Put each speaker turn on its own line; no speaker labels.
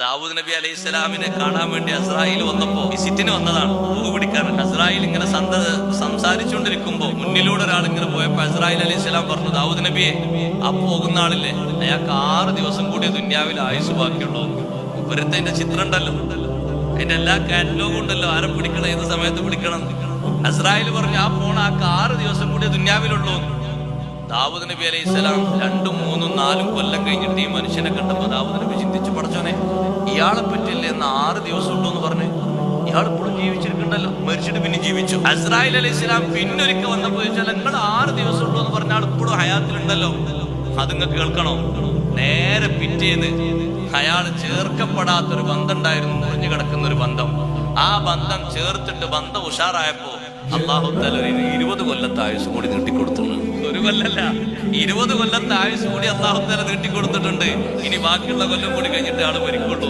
ദാവൂദ് നബി അലൈഹി സ്വലാമിനെ കാണാൻ വേണ്ടി അസ്രായിൽ വന്നപ്പോ വിസിറ്റിന് വന്നതാണ്, പൂവ് പിടിക്കാൻ. അസ്രായിൽ ഇങ്ങനെ സംസാരിച്ചുകൊണ്ടിരിക്കുമ്പോ മുന്നിലൂടെ ഒരാൾ ഇങ്ങനെ പോയപ്പോ അസ്രായിൽ അലൈഹി സ്വലാം പറഞ്ഞു, ദാവൂദ് നബിയെ, ആ പോകുന്ന ആളില്ലേ, അയാൾക്ക് 6 ദിവസം കൂടി ദുന്യാവിൽ ആയുസ് ബാക്കിയുള്ളൂ. ഇവരത്തെ ചിത്രം ഉണ്ടല്ലോ, അതിന്റെ എല്ലാ കാറ്റലോഗും ഉണ്ടല്ലോ, ആരെ പിടിക്കണം, ഏത് സമയത്ത് പിടിക്കണം. അസ്രായിൽ പറഞ്ഞു, ആ പോണ ആൾക്ക് 6 ദിവസം കൂടി ദുന്യാവിലുള്ളൂ. ദാവൂദ് നബി അലൈഹി സ്വലാം 2, 3, 4 കൊല്ലം കഴിഞ്ഞിട്ട് ഈ മനുഷ്യനെ കണ്ടപ്പോ ദാവൂദ് നബി ചിന്തിച്ചു, പടച്ചോനെ, ഇയാളെ പറ്റില്ലേ എന്ന് 6 ദിവസം ഉള്ളൂ എന്ന് പറഞ്ഞു. ഇയാൾ ഇപ്പോഴും ജീവിച്ചിരിക്കണ്ടല്ലോ, മരിച്ചിട്ട് പിന്നെ ജീവിച്ചു. അസ്രായിൽ അലൈഹി സ്വലാം പിന്നൊരിക്കൽ വന്നപ്പോ ചോദിച്ചാൽ, നിങ്ങൾ 6 ദിവസം ഉള്ളൂ എന്ന് പറഞ്ഞാൽ ഇപ്പോഴും ഹയാത്തിലുണ്ടല്ലോ, അത് നിങ്ങൾക്ക് കേൾക്കണോ? നേരെ പിറ്റേന്ന് അയാൾ ചേർക്കപ്പെടാത്തൊരു ബന്ധം ഉണ്ടായിരുന്നു, മുറിഞ്ഞു കിടക്കുന്ന ഒരു ബന്ധം. ആ ബന്ധം ചേർത്തിട്ട് ബന്ധം ഉഷാറായപ്പോ അല്ലാഹു തആല 20 കൊല്ലത്തെ ആയുസ് കൂടി നീട്ടിക്കൊടുത്തിട്ടുണ്ട്. 1 കൊല്ലല്ല, 20 കൊല്ലത്തെ ആയുസ് കൂടി അല്ലാഹു തആല നീട്ടിക്കൊടുത്തിട്ടുണ്ട്. ഇനി ബാക്കിയുള്ള കൊല്ലം കൂടി കഴിഞ്ഞിട്ട് ആള് മരിക്കുള്ളൂ.